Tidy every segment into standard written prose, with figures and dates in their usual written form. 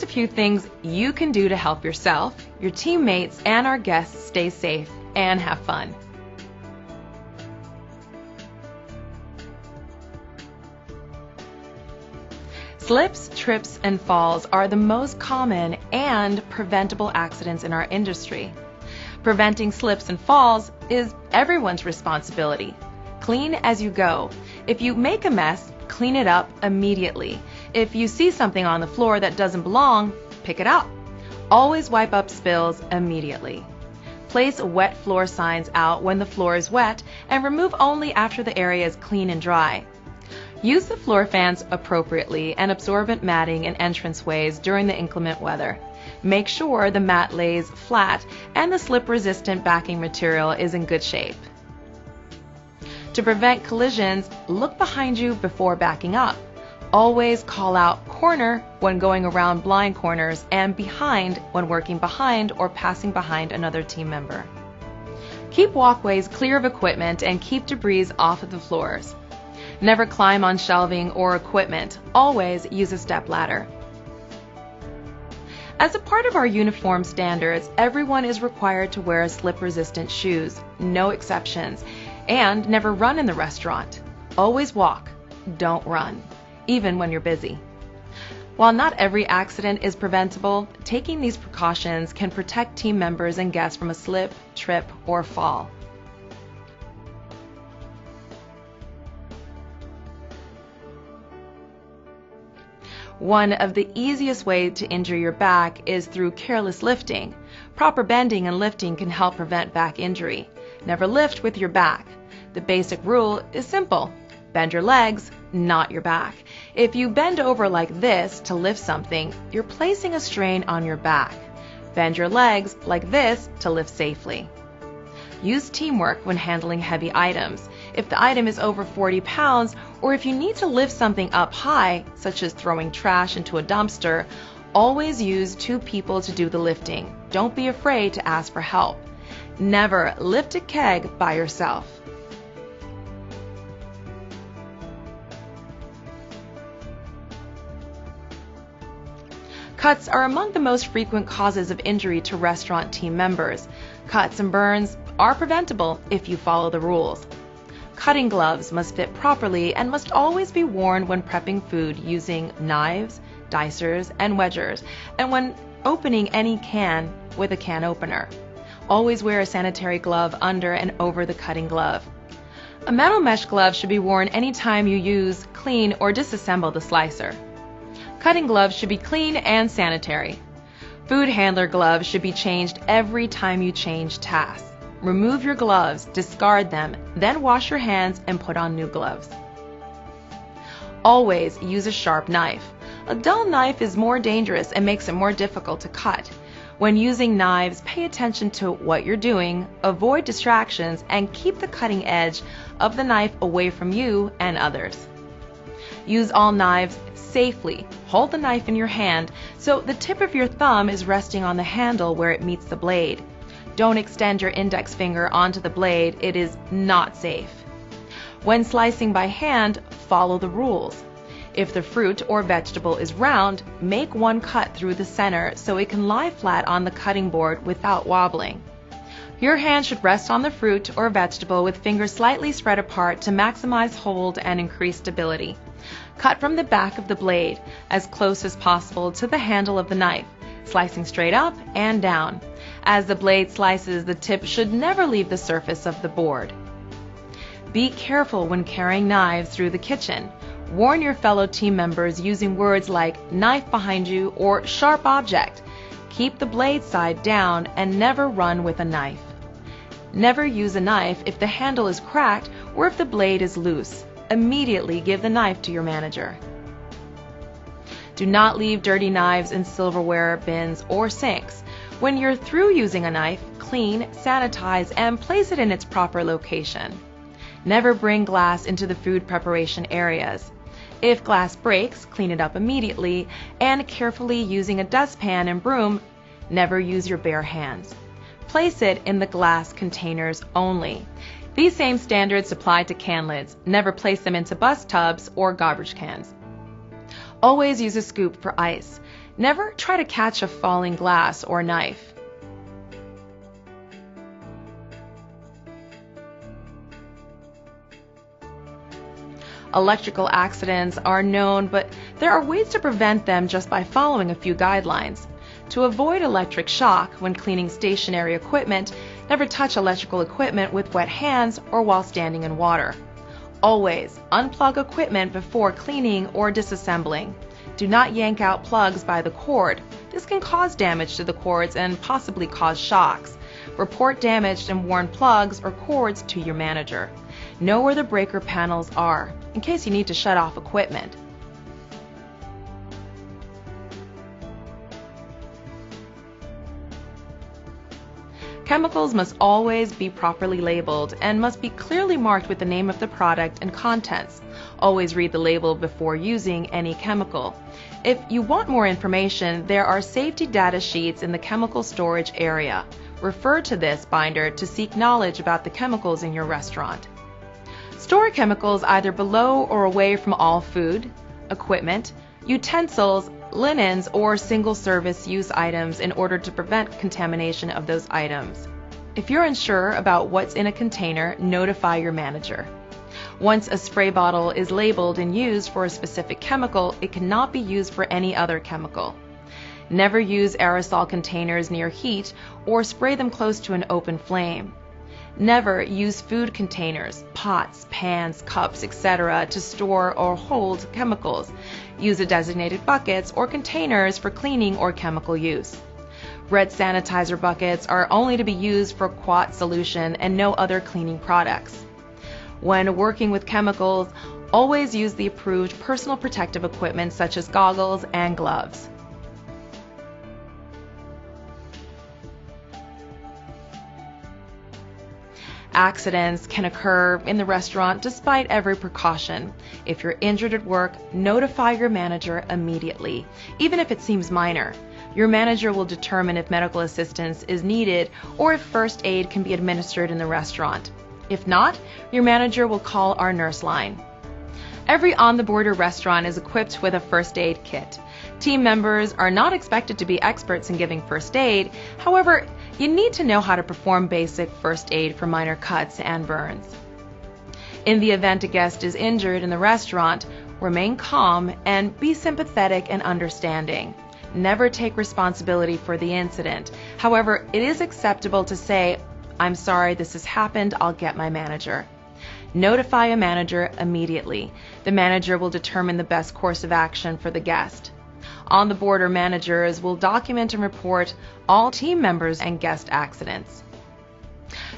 a few things you can do to help yourself, your teammates, and our guests stay safe and have fun. Slips, trips, and falls are the most common and preventable accidents in our industry. Preventing slips and falls is everyone's responsibility. Clean as you go. If you make a mess, clean it up immediately. If you see something on the floor that doesn't belong, pick it up. Always wipe up spills immediately. Place wet floor signs out when the floor is wet and remove only after the area is clean and dry. Use the floor fans appropriately and absorbent matting in entranceways during the inclement weather. Make sure the mat lays flat and the slip-resistant backing material is in good shape. To prevent collisions, look behind you before backing up. Always call out corner when going around blind corners and behind when working behind or passing behind another team member. Keep walkways clear of equipment and keep debris off of the floors. Never climb on shelving or equipment. Always use a stepladder. As a part of our uniform standards, everyone is required to wear slip-resistant shoes, no exceptions, and never run in the restaurant. Always walk, don't run, even when you're busy. While not every accident is preventable, taking these precautions can protect team members and guests from a slip, trip, or fall. One of the easiest ways to injure your back is through careless lifting. Proper bending and lifting can help prevent back injury. Never lift with your back. The basic rule is simple. Bend your legs, not your back. If you bend over like this to lift something, you're placing a strain on your back. Bend your legs like this to lift safely. Use teamwork when handling heavy items. If the item is over 40 pounds, or if you need to lift something up high, such as throwing trash into a dumpster, always use 2 people to do the lifting. Don't be afraid to ask for help. Never lift a keg by yourself. Cuts are among the most frequent causes of injury to restaurant team members. Cuts and burns are preventable if you follow the rules. Cutting gloves must fit properly and must always be worn when prepping food using knives, dicers, and wedgers, and when opening any can with a can opener. Always wear a sanitary glove under and over the cutting glove. A metal mesh glove should be worn anytime you use, clean, or disassemble the slicer. Cutting gloves should be clean and sanitary. Food handler gloves should be changed every time you change tasks. Remove your gloves, discard them, then wash your hands and put on new gloves. Always use a sharp knife. A dull knife is more dangerous and makes it more difficult to cut. When using knives, pay attention to what you're doing, avoid distractions, and keep the cutting edge of the knife away from you and others. Use all knives safely. Hold the knife in your hand so the tip of your thumb is resting on the handle where it meets the blade. Don't extend your index finger onto the blade. It is not safe. When slicing by hand, follow the rules. If the fruit or vegetable is round, make one cut through the center so it can lie flat on the cutting board without wobbling. Your hand should rest on the fruit or vegetable with fingers slightly spread apart to maximize hold and increase stability. Cut from the back of the blade, as close as possible to the handle of the knife, slicing straight up and down. As the blade slices, the tip should never leave the surface of the board. Be careful when carrying knives through the kitchen. Warn your fellow team members using words like knife behind you or sharp object. Keep the blade side down and never run with a knife. Never use a knife if the handle is cracked or if the blade is loose. Immediately give the knife to your manager. Do not leave dirty knives in silverware bins or sinks. When you're through using a knife, clean, sanitize, and place it in its proper location. Never bring glass into the food preparation areas. If glass breaks, clean it up immediately, and carefully using a dustpan and broom, never use your bare hands. Place it in the glass containers only. These same standards apply to can lids. Never place them into bus tubs or garbage cans. Always use a scoop for ice. Never try to catch a falling glass or knife. Electrical accidents are known, but there are ways to prevent them just by following a few guidelines. To avoid electric shock when cleaning stationary equipment, never touch electrical equipment with wet hands or while standing in water. Always unplug equipment before cleaning or disassembling. Do not yank out plugs by the cord. This can cause damage to the cords and possibly cause shocks. Report damaged and worn plugs or cords to your manager. Know where the breaker panels are in case you need to shut off equipment. Chemicals must always be properly labeled and must be clearly marked with the name of the product and contents. Always read the label before using any chemical. If you want more information, there are safety data sheets in the chemical storage area. Refer to this binder to seek knowledge about the chemicals in your restaurant. Store chemicals either below or away from all food, equipment, utensils, linens, or single-service use items in order to prevent contamination of those items. If you're unsure about what's in a container, notify your manager. Once a spray bottle is labeled and used for a specific chemical, it cannot be used for any other chemical. Never use aerosol containers near heat or spray them close to an open flame. Never use food containers, pots, pans, cups, etc. to store or hold chemicals. Use designated buckets or containers for cleaning or chemical use. Red sanitizer buckets are only to be used for quat solution and no other cleaning products. When working with chemicals, always use the approved personal protective equipment such as goggles and gloves. Accidents can occur in the restaurant despite every precaution. If you're injured at work, notify your manager immediately, even if it seems minor. Your manager will determine if medical assistance is needed or if first aid can be administered in the restaurant. If not, your manager will call our nurse line. Every On the Border restaurant is equipped with a first aid kit. Team members are not expected to be experts in giving first aid. However, you need to know how to perform basic first aid for minor cuts and burns. In the event a guest is injured in the restaurant, remain calm and be sympathetic and understanding. Never take responsibility for the incident. However, it is acceptable to say, "I'm sorry this has happened, I'll get my manager." Notify a manager immediately. The manager will determine the best course of action for the guest. On the Border managers will document and report all team members and guest accidents.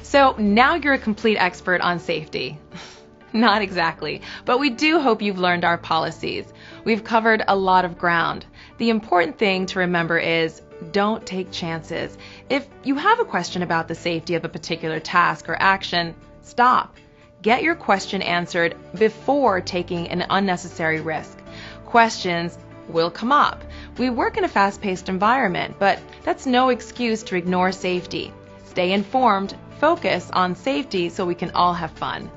So now you're a complete expert on safety. Not exactly, but we do hope you've learned our policies. We've covered a lot of ground. The important thing to remember is don't take chances. If you have a question about the safety of a particular task or action, stop. Get your question answered before taking an unnecessary risk. Questions will come up. We work in a fast-paced environment, but that's no excuse to ignore safety. Stay informed, focus on safety so we can all have fun.